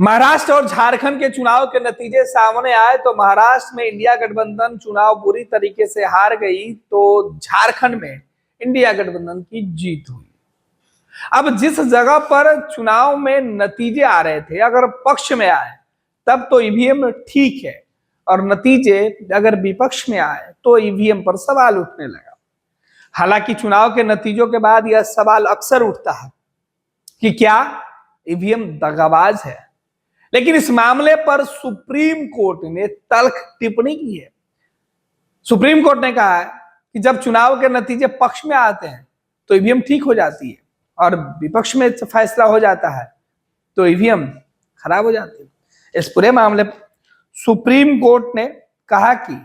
महाराष्ट्र और झारखंड के चुनाव के नतीजे सामने आए तो महाराष्ट्र में इंडिया गठबंधन चुनाव बुरी तरीके से हार गई तो झारखंड में इंडिया गठबंधन की जीत हुई। अब जिस जगह पर चुनाव में नतीजे आ रहे थे अगर पक्ष में आए तब तो ईवीएम ठीक है, और नतीजे अगर विपक्ष में आए तो ईवीएम पर सवाल उठने लगा। हालांकि चुनाव के नतीजों के बाद यह सवाल अक्सर उठता है कि क्या ईवीएम दगाबाज है, लेकिन इस मामले पर सुप्रीम कोर्ट ने तल्ख टिप्पणी की है। सुप्रीम कोर्ट ने कहा है कि जब चुनाव के नतीजे पक्ष में आते हैं तो ईवीएम ठीक हो जाती है और विपक्ष में फैसला हो जाता है तो ईवीएम खराब हो जाती है। इस पूरे मामले पर सुप्रीम कोर्ट ने कहा कि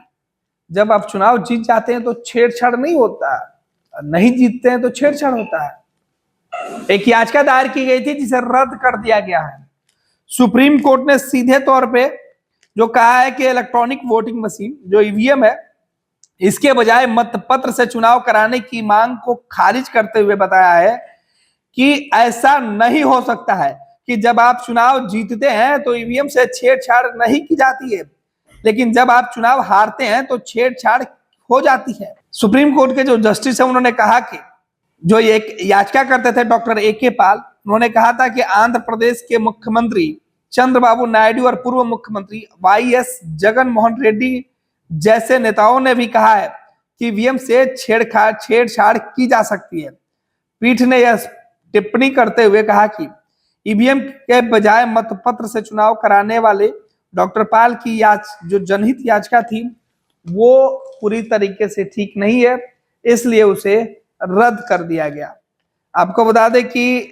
जब आप चुनाव जीत जाते हैं तो छेड़छाड़ नहीं होता, नहीं जीतते हैं तो छेड़छाड़ होता है। एक याचिका दायर की गई थी जिसे रद्द कर दिया गया है। सुप्रीम कोर्ट ने सीधे तौर पे जो कहा है कि इलेक्ट्रॉनिक वोटिंग मशीन जो ईवीएम है इसके बजाय मतपत्र से चुनाव कराने की मांग को खारिज करते हुए बताया है कि ऐसा नहीं हो सकता है कि जब आप चुनाव जीतते हैं तो ईवीएम से छेड़छाड़ नहीं की जाती है, लेकिन जब आप चुनाव हारते हैं तो छेड़छाड़ हो जाती है। सुप्रीम कोर्ट के जो जस्टिस है उन्होंने कहा कि जो एक याचिका करते थे डॉक्टर ए.के. पाल, उन्होंने कहा था कि आंध्र प्रदेश के मुख्यमंत्री चंद्रबाबू नायडू और पूर्व मुख्यमंत्री वाई.एस. जगन मोहन रेड्डी जैसे नेताओं ने भी कहा है कि ईवीएम से छेड़छाड़ की जा सकती है। पीठ ने यह टिप्पणी करते हुए कहा कि ईवीएम के बजाय मतपत्र से चुनाव कराने वाले डॉक्टर पाल की जो जनहित याचिका थी वो पूरी तरीके से ठीक नहीं है, इसलिए उसे रद्द कर दिया गया। आपको बता दें कि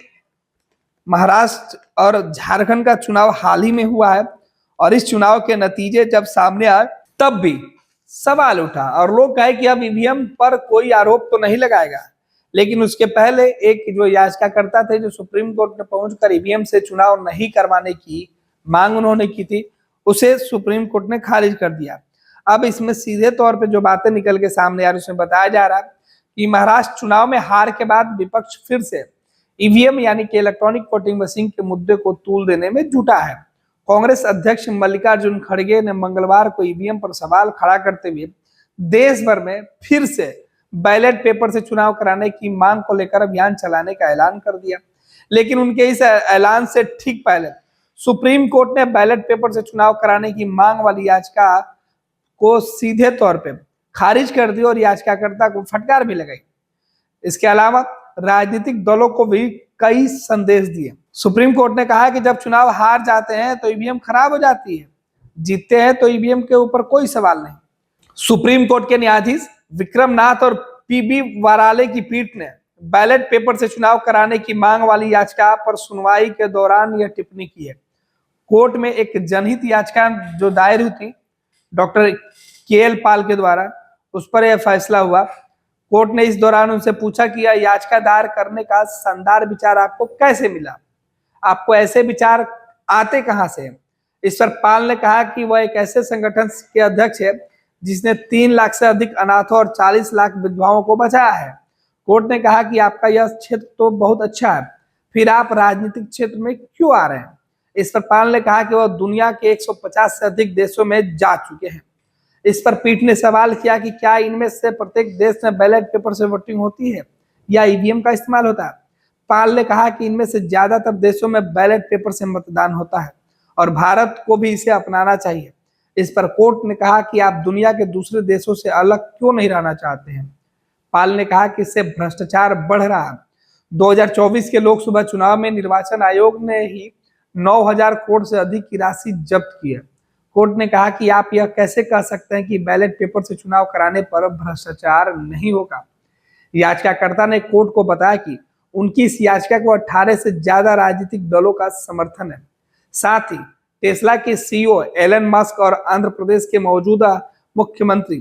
महाराष्ट्र और झारखंड का चुनाव हाल ही में हुआ है और इस चुनाव के नतीजे जब सामने आए तब भी सवाल उठा और लोग कहे कि अब ईवीएम पर कोई आरोप तो नहीं लगाएगा, लेकिन उसके पहले एक जो याचिकाकर्ता थे जो सुप्रीम कोर्ट में पहुंचकर ईवीएम से चुनाव नहीं करवाने की मांग उन्होंने की थी उसे सुप्रीम कोर्ट ने खारिज कर दिया। अब इसमें सीधे तौर पे जो बातें निकल के सामने आ रही उसमें बताया जा रहा है कि महाराष्ट्र चुनाव में हार के बाद विपक्ष फिर से ईवीएम यानी कि इलेक्ट्रॉनिक वोटिंग मशीन के मुद्दे को तूल देने में जुटा है। कांग्रेस अध्यक्ष मल्लिकार्जुन खड़गे ने मंगलवार को ईवीएम पर सवाल खड़ा करते हुए देश भर में फिर से बैलेट पेपर से चुनाव कराने की मांग को लेकर अभियान चलाने का ऐलान कर दिया। लेकिन उनके इस ऐलान से ठीक पहले सुप्रीम कोर्ट ने बैलेट पेपर से चुनाव कराने की मांग वाली याचिका को सीधे तौर पे खारिज कर दिया और याचिकाकर्ता को फटकार भी लगाई। इसके अलावा राजनीतिक दलों को भी कई संदेश दिए। सुप्रीम कोर्ट ने कहा कि जब चुनाव हार जाते हैं तो ईवीएम खराब हो जाती है, जीतते हैं तो ईवीएम के ऊपर कोई सवाल नहीं। सुप्रीम कोर्ट के न्यायाधीश विक्रम नाथ और पी.बी. वाराले की पीठ ने बैलेट पेपर से चुनाव कराने की मांग वाली याचिका पर सुनवाई के दौरान यह टिप्पणी की है। कोर्ट में एक जनहित याचिका जो दायर हुई थी डॉक्टर के.एल. पाल के द्वारा, उस पर यह फैसला हुआ। कोर्ट ने इस दौरान उनसे पूछा कि यह याचिका दायर करने का शानदार विचार आपको कैसे मिला, आपको ऐसे विचार आते कहां से? इस पर पाल ने कहा कि वह एक ऐसे संगठन के अध्यक्ष है जिसने 3 लाख से अधिक अनाथों और 40 लाख विधवाओं को बचाया है। कोर्ट ने कहा कि आपका यह क्षेत्र तो बहुत अच्छा है, फिर आप राजनीतिक क्षेत्र में क्यों आ रहे हैं? इस पर पाल ने कहा कि वह दुनिया के 150 से अधिक देशों में जा चुके हैं। इस पर पीठ ने सवाल किया कि क्या इनमें से प्रत्येक देश में बैलेट पेपर से वोटिंग होती है या ईवीएम का इस्तेमाल होता है? पाल ने कहा कि इनमें से ज्यादातर देशों में बैलेट पेपर से मतदान होता है और भारत को भी इसे अपनाना चाहिए। इस पर कोर्ट ने कहा कि आप दुनिया के दूसरे देशों से अलग क्यों नहीं रहना चाहते हैं? पाल ने कहा कि इससे भ्रष्टाचार बढ़ रहा है। 2024 के लोकसभा चुनाव में निर्वाचन आयोग ने ही 9,000 करोड़ से अधिक की राशि जब्त की है। कोर्ट ने कहा कि आप यह कैसे कह सकते हैं कि बैलेट पेपर से चुनाव कराने पर भ्रष्टाचार नहीं होगा? याचिकाकर्ता ने कोर्ट को बताया कि उनकी इस याचिका को 18 से ज्यादा राजनीतिक दलों का समर्थन है। साथ ही टेस्ला के सीईओ एलन मस्क और आंध्र प्रदेश के मौजूदा मुख्यमंत्री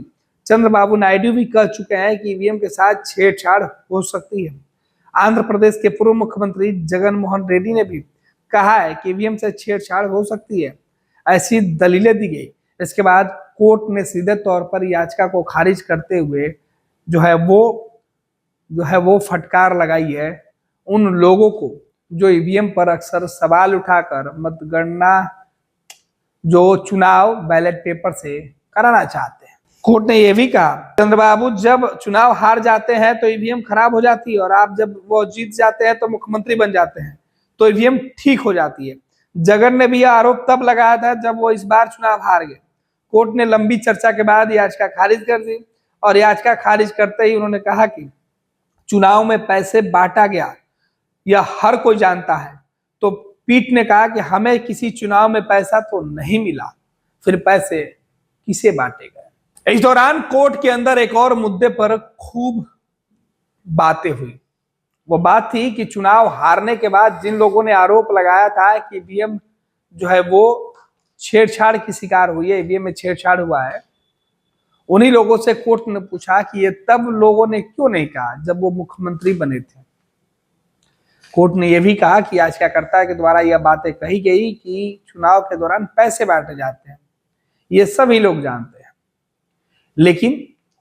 चंद्रबाबू नायडू भी कह चुके हैं कि ईवीएम के साथ छेड़छाड़ हो सकती है। आंध्र प्रदेश के पूर्व मुख्यमंत्री जगन मोहन रेड्डी ने भी कहा है कि ईवीएम से छेड़छाड़ हो सकती है, ऐसी दलीलें दी गई। इसके बाद कोर्ट ने सीधे तौर पर याचिका को खारिज करते हुए जो है वो फटकार लगाई है उन लोगों को जो ईवीएम पर अक्सर सवाल उठाकर मतगणना जो चुनाव बैलेट पेपर से कराना चाहते हैं। कोर्ट ने यह भी कहा, चंद्रबाबू जब चुनाव हार जाते हैं तो ईवीएम खराब हो जाती है और आप जब वो जीत जाते हैं तो मुख्यमंत्री बन जाते हैं तो ईवीएम ठीक हो जाती है। जगन ने भी यह आरोप तब लगाया था जब वो इस बार चुनाव हार गए। कोर्ट ने लंबी चर्चा के बाद याचिका खारिज कर दी और याचिका खारिज करते ही उन्होंने कहा कि चुनाव में पैसे बांटा गया यह हर कोई जानता है। तो पीठ ने कहा कि हमें किसी चुनाव में पैसा तो नहीं मिला, फिर पैसे किसे बांटे गए। इस दौरान कोर्ट के अंदर एक और मुद्दे पर खूब बातें हुई। वो बात थी कि चुनाव हारने के बाद जिन लोगों ने आरोप लगाया था कि ईवीएम जो है वो छेड़छाड़ की शिकार हुई है, ईवीएम में छेड़छाड़ हुआ है, उन्हीं लोगों से कोर्ट ने पूछा कि ये तब लोगों ने क्यों नहीं कहा जब वो मुख्यमंत्री बने थे। कोर्ट ने यह भी कहा कि याचिकाकर्ता के द्वारा यह बातें कही गई कि चुनाव के दौरान पैसे बांटे जाते हैं, ये सभी लोग जानते हैं। लेकिन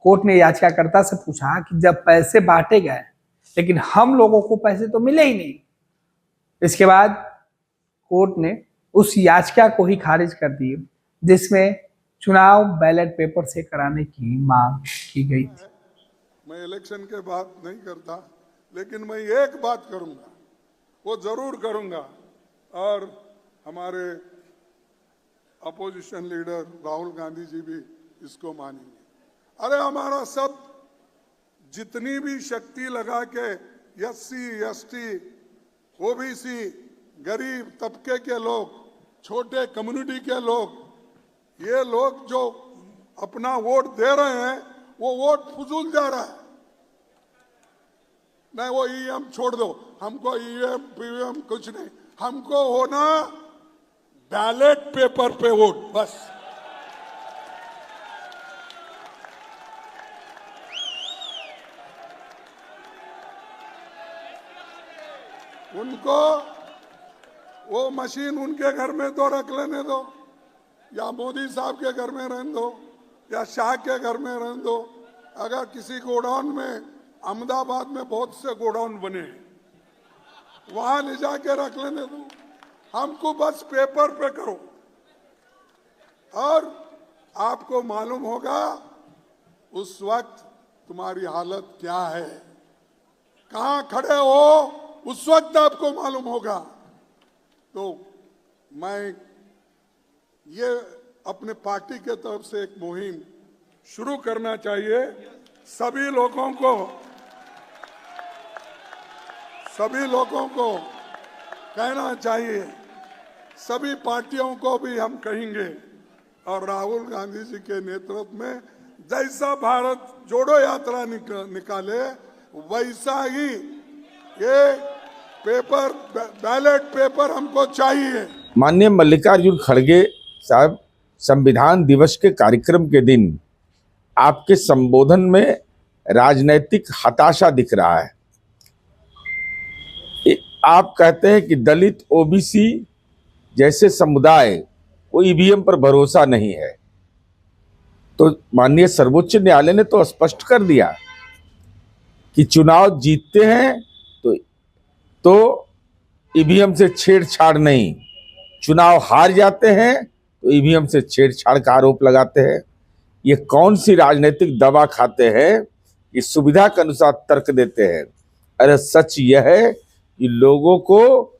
कोर्ट ने याचिकाकर्ता से पूछा कि जब पैसे बांटे गए लेकिन हम लोगों को पैसे तो मिले ही नहीं। इसके बाद कोर्ट ने उस याचिका को ही खारिज कर दी जिसमें चुनाव बैलेट पेपर से कराने की मांग की गई थी। मैं इलेक्शन के बाद नहीं करता, लेकिन मैं एक बात करूंगा, वो जरूर करूंगा और हमारे अपोजिशन लीडर राहुल गांधी जी भी इसको मानेंगे। अरे हमारा सब जितनी भी शक्ति लगा के एससी, एसटी, ओबीसी, गरीब तबके के लोग, छोटे कम्युनिटी के लोग, ये लोग जो अपना वोट दे रहे हैं वो वोट फजूल जा रहा है। नहीं, वो ईवीएम छोड़ दो, हमको ईवीएम पीवीएम कुछ नहीं, हमको होना बैलेट पेपर पे वोट बस। उनको वो मशीन उनके घर में तो रख लेने दो, या मोदी साहब के घर में रहने दो, या शाह के घर में रहने दो। अगर किसी गोडाउन में, अहमदाबाद में बहुत से गोडाउन बने हैं, वहां ले जाके रख लेने दो, हमको बस पेपर पे करो। और आपको मालूम होगा उस वक्त तुम्हारी हालत क्या है, कहां खड़े हो, उस वक्त आपको मालूम होगा। तो मैं ये अपने पार्टी के तरफ से एक मुहिम शुरू करना चाहिए। सभी लोगों को कहना चाहिए, सभी पार्टियों को भी हम कहेंगे, और राहुल गांधी जी के नेतृत्व में जैसा भारत जोड़ो यात्रा निकाले वैसा ही ये पेपर, बैलेट पेपर हमको चाहिए। माननीय मल्लिकार्जुन खड़गे साहब, संविधान दिवस के कार्यक्रम के दिन आपके संबोधन में राजनैतिक हताशा दिख रहा है। आप कहते हैं कि दलित, ओबीसी जैसे समुदाय को ईवीएम पर भरोसा नहीं है। तो माननीय सर्वोच्च न्यायालय ने तो स्पष्ट कर दिया कि चुनाव जीतते हैं तो ईवीएम से छेड़छाड़ नहीं, चुनाव हार जाते हैं तो ईवीएम से छेड़छाड़ का आरोप लगाते हैं। ये कौन सी राजनीतिक दवा खाते हैं, इस सुविधा के अनुसार तर्क देते हैं। अरे सच यह है कि लोगों को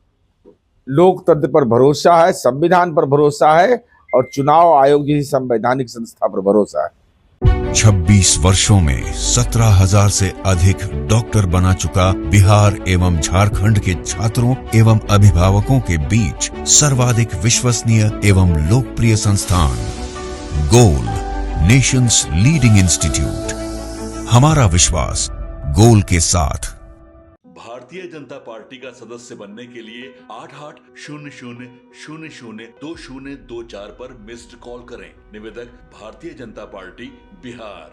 लोकतंत्र पर भरोसा है, संविधान पर भरोसा है और चुनाव आयोग जैसी संवैधानिक संस्था पर भरोसा है। 26 वर्षों में 17,000 से अधिक डॉक्टर बना चुका बिहार एवं झारखंड के छात्रों एवं अभिभावकों के बीच सर्वाधिक विश्वसनीय एवं लोकप्रिय संस्थान गोल, नेशंस लीडिंग इंस्टीट्यूट। हमारा विश्वास गोल के साथ। भारतीय जनता पार्टी का सदस्य बनने के लिए 8800002024 पर मिस्ड कॉल करें। निवेदक भारतीय जनता पार्टी बिहार।